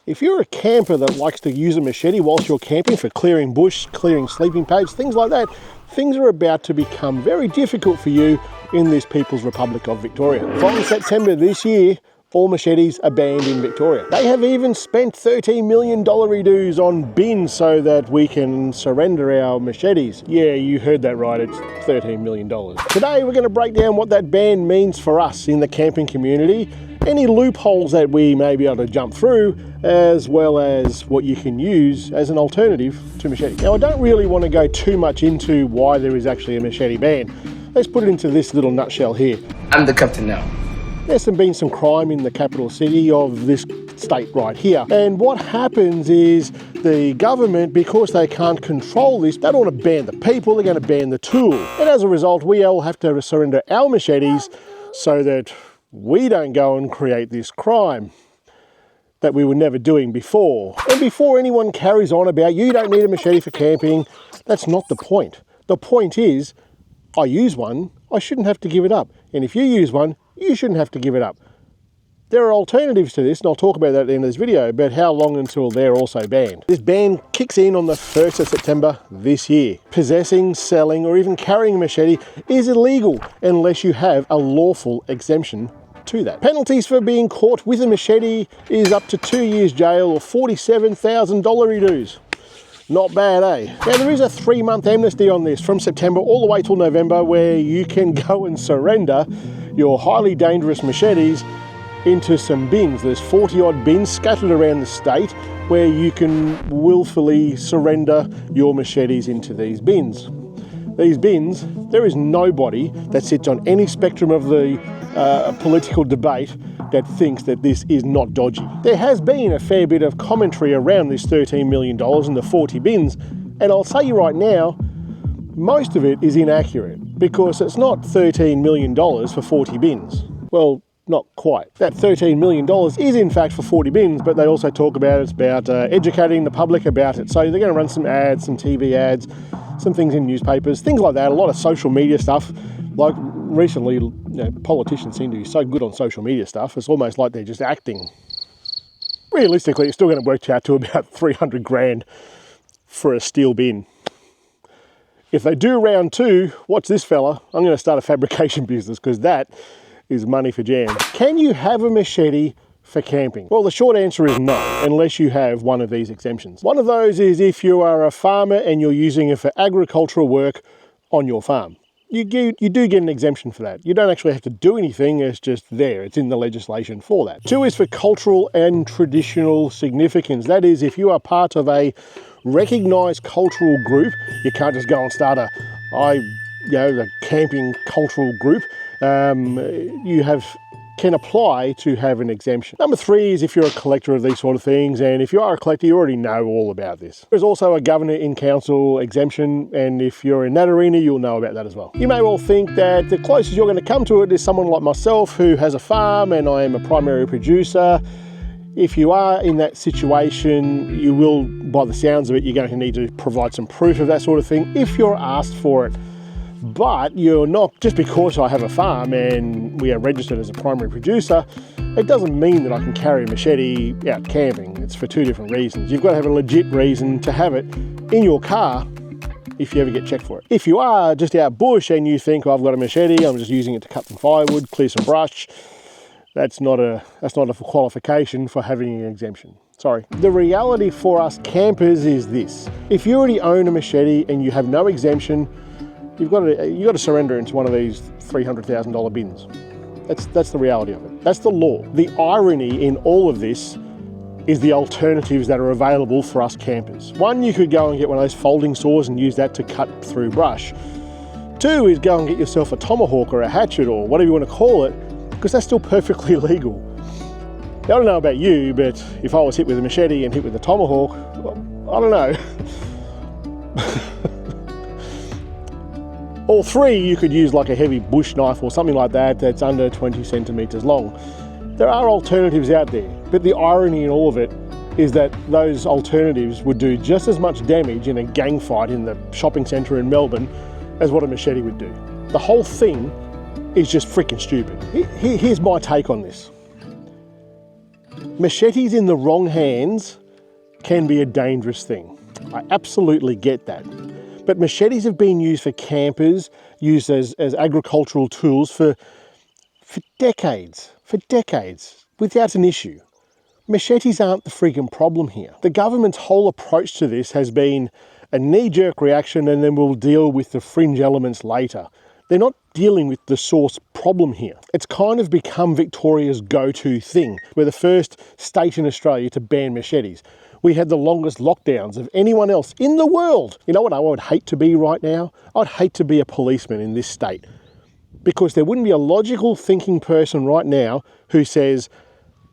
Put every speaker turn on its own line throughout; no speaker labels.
If you're a camper that likes to use a machete whilst you're camping for clearing bush, clearing sleeping pads, things like that, things are about to become very difficult for you in this People's Republic of Victoria. From September this year, all machetes are banned in Victoria. They have even spent $13 million dues on bins so that we can surrender our machetes. Yeah, you heard that right, it's $13 million. Today we're going to break down what that ban means for us in the camping community, any loopholes that we may be able to jump through, as well as what you can use as an alternative to machete. Now, I don't really want to go too much into why there is actually a machete ban. Let's put it into this little nutshell here.
I'm the captain now.
There's been some crime in the capital city of this state right here. And what happens is the government, because they can't control this, they don't want to ban the people, they're going to ban the tool. And as a result, we all have to surrender our machetes so that we don't go and create this crime that we were never doing before. And before anyone carries on about you don't need a machete for camping, that's not the point. The point is, I use one, I shouldn't have to give it up. And if you use one, you shouldn't have to give it up. There are alternatives to this, and I'll talk about that at the end of this video, but how long until they're also banned? This ban kicks in on the 1st of September this year. Possessing, selling, or even carrying a machete is illegal unless you have a lawful exemption to that. Penalties for being caught with a machete is up to 2 years jail or $47,000 dues. Not bad, eh? Now, there is a 3-month amnesty on this from September all the way till November where you can go and surrender your highly dangerous machetes into some bins. There's 40-odd bins scattered around the state where you can willfully surrender your machetes into these bins. These bins, there is nobody that sits on any spectrum of the political debate that thinks that this is not dodgy. There has been a fair bit of commentary around this $13 million and the 40 bins, and I'll tell you right now, most of it is inaccurate because it's not $13 million for 40 bins. Well, not quite. That $13 million is in fact for 40 bins, but they also talk about it's about educating the public about it. So they're going to run some ads, some TV ads, some things in newspapers, things like that, a lot of social media stuff. Like recently, you know, politicians seem to be so good on social media stuff, it's almost like they're just acting. Realistically, it's still going to work out to about 300 grand for a steel bin. If they do round 2, watch this fella, I'm going to start a fabrication business because that is money for jam. Can you have a machete for camping? Well, the short answer is no, unless you have one of these exemptions. One of those is if you are a farmer and you're using it for agricultural work on your farm. You do get an exemption for that. You don't actually have to do anything, it's just there. It's in the legislation for that. 2 is for cultural and traditional significance. That is, if you are part of a recognised cultural group, you can't just go and start a camping cultural group. You can apply to have an exemption. Number 3 is if you're a collector of these sort of things, and if you are a collector, you already know all about this. There's also a governor in council exemption, and if you're in that arena, you'll know about that as well. You may well think that the closest you're going to come to it is someone like myself who has a farm and I am a primary producer. If you are in that situation, you will, by the sounds of it, you're going to need to provide some proof of that sort of thing if you're asked for it. But you're not, just because I have a farm and we are registered as a primary producer, it doesn't mean that I can carry a machete out camping. It's for 2 different reasons. You've got to have a legit reason to have it in your car if you ever get checked for it. If you are just out bush and you think, I've got a machete, I'm just using it to cut some firewood, clear some brush, that's not a qualification for having an exemption. Sorry. The reality for us campers is this. If you already own a machete and you have no exemption, you've got to surrender into one of these $300,000 bins. That's the reality of it. That's the law. The irony in all of this is the alternatives that are available for us campers. 1, you could go and get one of those folding saws and use that to cut through brush. 2 is go and get yourself a tomahawk or a hatchet or whatever you want to call it, because that's still perfectly legal. I don't know about you, but if I was hit with a machete and hit with a tomahawk, well, I don't know. Or 3, you could use like a heavy bush knife or something like that that's under 20 centimetres long. There are alternatives out there, but the irony in all of it is that those alternatives would do just as much damage in a gang fight in the shopping centre in Melbourne as what a machete would do. The whole thing is just freaking stupid. Here's my take on this. Machetes in the wrong hands can be a dangerous thing. I absolutely get that. But machetes have been used for campers, used as agricultural tools for decades, without an issue. Machetes aren't the friggin' problem here. The government's whole approach to this has been a knee-jerk reaction and then we'll deal with the fringe elements later. They're not dealing with the source problem here. It's kind of become Victoria's go-to thing. We're the first state in Australia to ban machetes. We had the longest lockdowns of anyone else in the world. You know what I would hate to be right now? I'd hate to be a policeman in this state, because there wouldn't be a logical thinking person right now who says,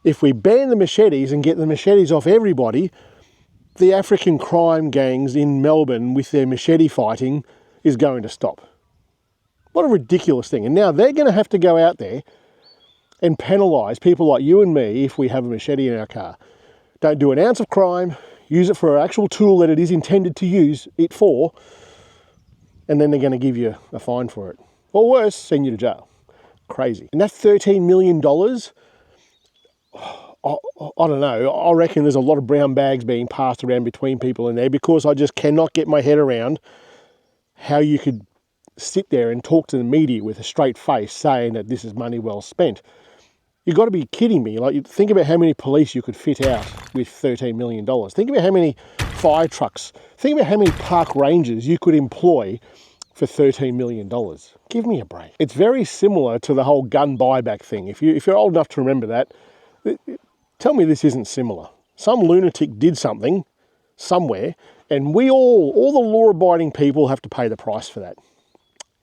if we ban the machetes and get the machetes off everybody, the African crime gangs in Melbourne with their machete fighting is going to stop. What a ridiculous thing. And now they're going to have to go out there and penalise people like you and me if we have a machete in our car. Don't do an ounce of crime, use it for an actual tool that it is intended to use it for, and then they're going to give you a fine for it. Or worse, send you to jail. Crazy. And that $13 million, I don't know, I reckon there's a lot of brown bags being passed around between people in there, because I just cannot get my head around how you could sit there and talk to the media with a straight face saying that this is money well spent. You've got to be kidding me. Like, think about how many police you could fit out with $13 million. Think about how many fire trucks. Think about how many park rangers you could employ for $13 million. Give me a break. It's very similar to the whole gun buyback thing. If you're old enough to remember that, tell me this isn't similar. Some lunatic did something somewhere, and we all the law-abiding people have to pay the price for that.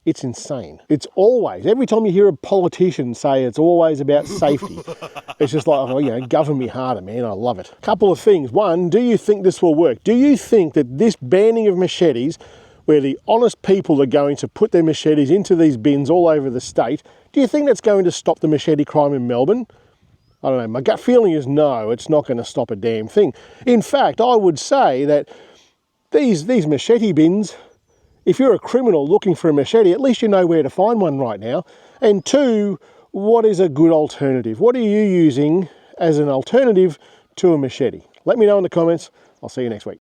It's insane. It's always, every time you hear a politician say it's always about safety, it's just like, oh, you know, govern me harder, man. I love it. Couple of things. One, do you think this will work? Do you think that this banning of machetes, where the honest people are going to put their machetes into these bins all over the state, do you think that's going to stop the machete crime in Melbourne? I don't know. My gut feeling is no, it's not going to stop a damn thing. In fact, I would say that these machete bins, if you're a criminal looking for a machete, at least you know where to find one right now. And two, what is a good alternative? What are you using as an alternative to a machete? Let me know in the comments. I'll see you next week.